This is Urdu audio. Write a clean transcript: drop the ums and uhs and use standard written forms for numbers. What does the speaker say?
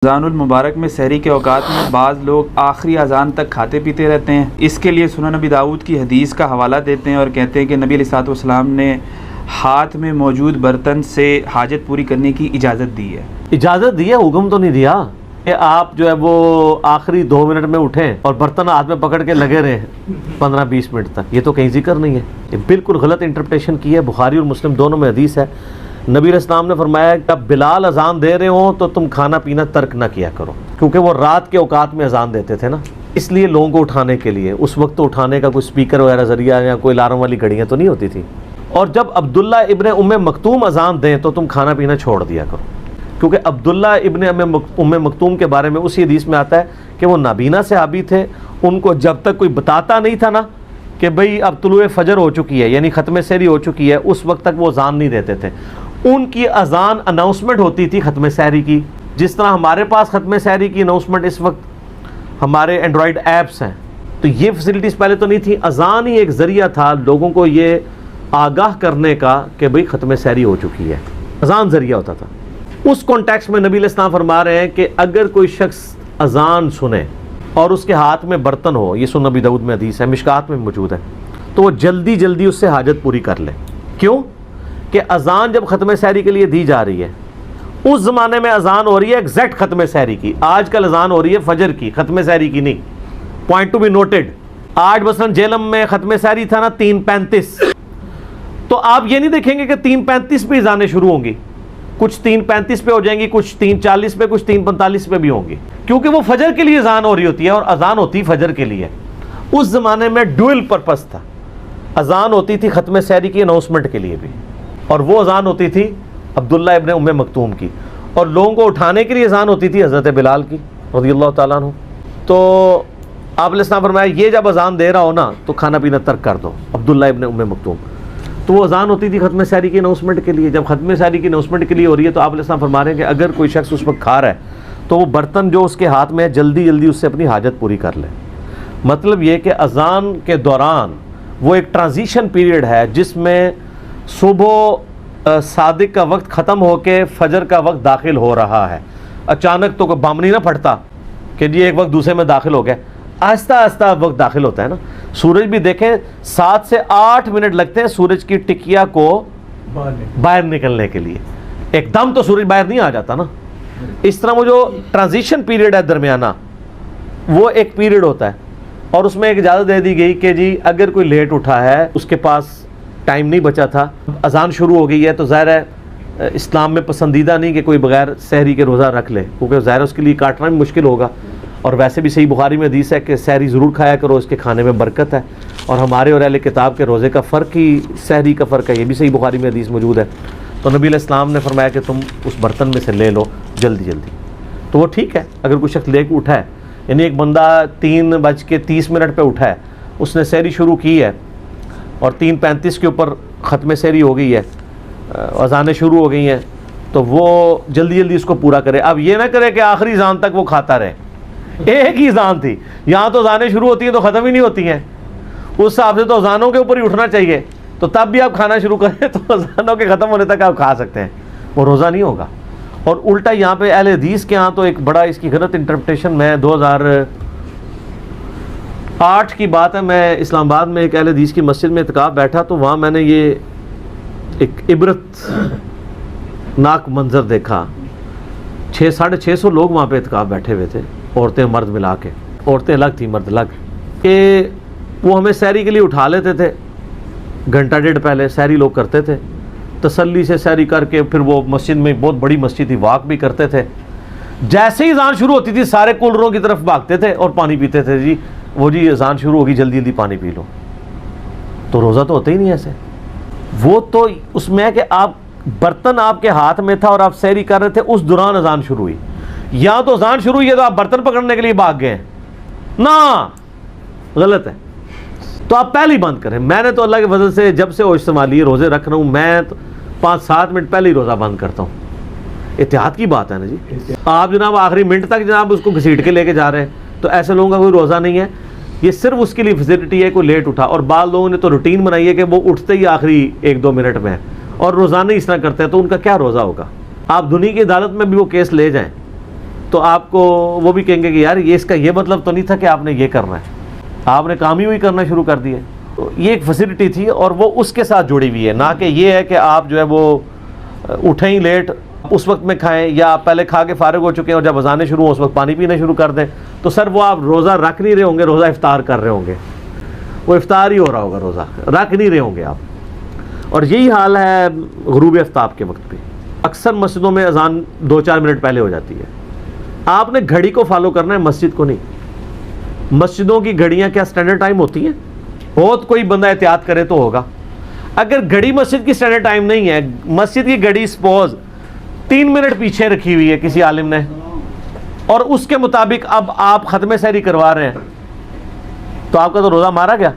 رمضان المبارک میں سحری کے اوقات میں بعض لوگ آخری اذان تک کھاتے پیتے رہتے ہیں۔ اس کے لیے سنن نبی داؤد کی حدیث کا حوالہ دیتے ہیں اور کہتے ہیں کہ نبی علیہ الصلوۃ والسلام نے ہاتھ میں موجود برتن سے حاجت پوری کرنے کی اجازت دی ہے۔ اجازت دی ہے، حکم تو نہیں دیا کہ آپ جو ہے وہ آخری 2 منٹ میں اٹھیں اور برتن ہاتھ میں پکڑ کے لگے رہے 15-20 منٹ تک، یہ تو کہیں ذکر نہیں ہے۔ یہ بالکل غلط انٹرپریشن کی ہے۔ بخاری اور مسلم دونوں میں حدیث ہے، نبی علیہ السلام نے فرمایا کہ اب بلال اذان دے رہے ہوں تو تم کھانا پینا ترک نہ کیا کرو، کیونکہ وہ رات کے اوقات میں اذان دیتے تھے نا، اس لیے لوگوں کو اٹھانے کے لیے۔ اس وقت تو اٹھانے کا کوئی سپیکر وغیرہ ذریعہ یا کوئی الارم والی گھڑیاں تو نہیں ہوتی تھی۔ اور جب عبداللہ ابن ام مکتوم اذان دیں تو تم کھانا پینا چھوڑ دیا کرو، کیونکہ عبداللہ ابن ام مکتوم کے بارے میں اسی حدیث میں آتا ہے کہ وہ نابینا صحابی تھے، ان کو جب تک کوئی بتاتا نہیں تھا نا کہ بھئی اب طلوع فجر ہو چکی ہے، یعنی ختم سحری ہو چکی ہے، اس وقت تک وہ اذان نہیں دیتے تھے۔ ان کی اذان اناؤنسمنٹ ہوتی تھی ختم سحری کی، جس طرح ہمارے پاس ختم سحری کی اناؤنسمنٹ اس وقت ہمارے اینڈرائڈ ایپس ہیں، تو یہ فیسلٹیز پہلے تو نہیں تھی۔ اذان ہی ایک ذریعہ تھا لوگوں کو یہ آگاہ کرنے کا کہ بھئی ختم سحری ہو چکی ہے، اذان ذریعہ ہوتا تھا۔ اس کانٹیکسٹ میں نبی علیہ السلام فرما رہے ہیں کہ اگر کوئی شخص اذان سنے اور اس کے ہاتھ میں برتن ہو، یہ سنن نبی داؤد میں حدیث ہے، مشکات میں موجود ہے، تو وہ جلدی جلدی اس سے حاجت پوری کر لے۔ کیوں کہ اذان جب ختم سحری کے لیے دی جا رہی ہے، اس زمانے میں اذان ہو رہی ہے ایگزیکٹ ختم سحری کی، آج کل اذان ہو رہی ہے فجر کی، ختم سحری کی نہیں۔ پوائنٹ ٹو بی نوٹڈ، آج مثلا جیلم میں ختم سحری تھا نا 3:35، تو آپ یہ نہیں دیکھیں گے کہ 3:35 پہ اذانیں شروع ہوں گی، کچھ 3:35 پہ ہو جائیں گی، کچھ 3:40 پہ، کچھ 3:45 پہ بھی ہوں گی، کیونکہ وہ فجر کے لیے اذان ہو رہی ہوتی ہے، اور اذان ہوتی فجر کے لیے۔ اس زمانے میں ڈوئل پرپس تھا، اذان ہوتی تھی ختم سحری کی اناؤنسمنٹ کے لیے بھی، اور وہ اذان ہوتی تھی عبداللہ ابن ام مکتوم کی، اور لوگوں کو اٹھانے کے لیے اذان ہوتی تھی حضرت بلال کی رضی اللہ تعالیٰ عنہ۔ تو آپ علیہ السلام فرمایا یہ جب اذان دے رہا ہو نا تو کھانا پینا ترک کر دو، عبداللہ ابن ام مکتوم۔ تو وہ اذان ہوتی تھی ختم سحری کی اناؤنسمنٹ کے لیے۔ جب ختم سحری کی اناؤنسمنٹ کے لیے ہو رہی ہے تو آپ علیہ السلام فرما رہے ہیں کہ اگر کوئی شخص اس وقت کھا رہا ہے تو وہ برتن جو اس کے ہاتھ میں ہے جلدی جلدی اس سے اپنی حاجت پوری کر لے۔ مطلب یہ کہ اذان کے دوران وہ ایک ٹرانزیشن پیریڈ ہے جس میں صبح صادق کا وقت ختم ہو کے فجر کا وقت داخل ہو رہا ہے۔ اچانک تو کوئی بم نہیں نہ پھٹتا کہ جی ایک وقت دوسرے میں داخل ہو گیا، آہستہ آہستہ وقت داخل ہوتا ہے نا۔ سورج بھی دیکھیں 7 سے 8 منٹ لگتے ہیں سورج کی ٹکیا کو باہر نکلنے کے لیے، ایک دم تو سورج باہر نہیں آ جاتا نا۔ اس طرح وہ جو ٹرانزیشن پیریڈ ہے درمیانہ، وہ ایک پیریڈ ہوتا ہے، اور اس میں ایک اجازت دے دی گئی کہ جی اگر کوئی لیٹ اٹھا ہے، اس کے پاس ٹائم نہیں بچا تھا، اذان شروع ہو گئی ہے، تو ظاہر ہے اسلام میں پسندیدہ نہیں کہ کوئی بغیر سحری کے روزہ رکھ لے، کیونکہ ظاہر اس کے لیے کاٹنا بھی مشکل ہوگا، اور ویسے بھی صحیح بخاری میں حدیث ہے کہ سحری ضرور کھایا کرو، اس کے کھانے میں برکت ہے، اور ہمارے اور اہل کتاب کے روزے کا فرق ہی سحری کا فرق ہے، یہ بھی صحیح بخاری میں حدیث موجود ہے۔ تو نبی علیہ السلام نے فرمایا کہ تم اس برتن میں سے لے لو جلدی جلدی، تو وہ ٹھیک ہے۔ اگر کوئی شخص لے کے اٹھا ہے، یعنی ایک بندہ 3:30 پہ اٹھا ہے، اس نے سحری شروع کی ہے اور 3:35 کے اوپر ختم سحری ہو گئی ہے، اذانیں شروع ہو گئی ہیں، تو وہ جلدی جلدی اس کو پورا کرے۔ اب یہ نہ کرے کہ آخری اذان تک وہ کھاتا رہے، ایک ہی اذان تھی، یہاں تو اذانیں شروع ہوتی ہیں تو ختم ہی نہیں ہوتی ہیں، اس حساب سے تو اذانوں کے اوپر ہی اٹھنا چاہیے، تو تب بھی آپ کھانا شروع کریں تو اذانوں کے ختم ہونے تک آپ کھا سکتے ہیں، وہ روزہ نہیں ہوگا۔ اور الٹا یہاں پہ اہل حدیث کے ہاں تو ایک بڑا اس کی غلط انٹرپریٹیشن، میں 2008 کی بات ہے، میں اسلام آباد میں ایک اہل حدیث کی مسجد میں اعتکاف بیٹھا، تو وہاں میں نے یہ ایک عبرت ناک منظر دیکھا۔ 650 لوگ وہاں پہ اعتکاف بیٹھے ہوئے تھے، عورتیں مرد ملا کے، عورتیں الگ تھیں مرد الگ، کہ وہ ہمیں سحری کے لیے اٹھا لیتے تھے، گھنٹہ ڈیڑھ پہلے سحری لوگ کرتے تھے، تسلی سے سحری کر کے پھر وہ مسجد میں بہت بڑی مسجد تھی، واک بھی کرتے تھے، جیسے ہی اذان شروع ہوتی تھی سارے کولروں کی طرف بھاگتے تھے اور پانی پیتے تھے، جی وہ جی اذان شروع ہوگی جلدی جلدی پانی پی لو۔ تو روزہ تو ہوتا ہی نہیں ایسے، وہ تو اس میں ہے کہ آپ برتن آپ کے ہاتھ میں تھا اور آپ سحری کر رہے تھے، اس دوران اذان شروع ہوئی، یا تو اذان شروع ہوئی ہے تو آپ برتن پکڑنے کے لیے بھاگ گئے ہیں، نا غلط ہے۔ تو آپ پہلے ہی بند کریں۔ میں نے تو اللہ کے فضل سے جب سے ہوش سنبھالی ہے، روزے رکھ رہا ہوں، میں تو 5-7 منٹ پہلے ہی روزہ بند کرتا ہوں۔ احتیاط کی بات ہے نا جی، آپ جناب آخری منٹ تک جناب اس کو گھسیٹ کے لے کے جا رہے ہیں، تو ایسے لوگوں کا کوئی روزہ نہیں ہے، یہ صرف اس کے لیے فیسلٹی ہے کوئی لیٹ اٹھا۔ اور بعض لوگوں نے تو روٹین بنائی ہے کہ وہ اٹھتے ہی آخری 1-2 منٹ میں، اور روزانہ اس طرح کرتے ہیں، تو ان کا کیا روزہ ہوگا؟ آپ دنیا کی عدالت میں بھی وہ کیس لے جائیں تو آپ کو وہ بھی کہیں گے کہ یار یہ اس کا یہ مطلب تو نہیں تھا کہ آپ نے یہ کرنا ہے، آپ نے کام ہی وہی کرنا شروع کر دیا. تو یہ ایک فیسلٹی تھی اور وہ اس کے ساتھ جڑی ہوئی ہے، نہ کہ یہ ہے کہ آپ جو ہے وہ اٹھیں ہی لیٹ اس وقت میں کھائیں، یا آپ پہلے کھا کے فارغ ہو چکے ہیں اور جب اذانیں شروع ہوں اس وقت پانی پینا شروع کر دیں. تو سر وہ آپ روزہ رکھ نہیں رہے ہوں گے، روزہ افطار کر رہے ہوں گے، وہ افطار ہی ہو رہا ہوگا، روزہ رکھ نہیں رہے ہوں گے آپ. اور یہی حال ہے غروب آفتاب کے وقت بھی. اکثر مسجدوں میں اذان 2-4 منٹ پہلے ہو جاتی ہے. آپ نے گھڑی کو فالو کرنا ہے، مسجد کو نہیں. مسجدوں کی گھڑیاں کیا سٹینڈرڈ ٹائم ہوتی ہیں؟ بہت کوئی بندہ احتیاط کرے تو ہوگا. اگر گھڑی مسجد کی سٹینڈرڈ ٹائم نہیں ہے، مسجد کی گھڑی سپوز 3 منٹ پیچھے رکھی ہوئی ہے کسی عالم نے، اور اس کے مطابق اب آپ ختم سحری کروا رہے ہیں، تو آپ کا تو روزہ مارا گیا.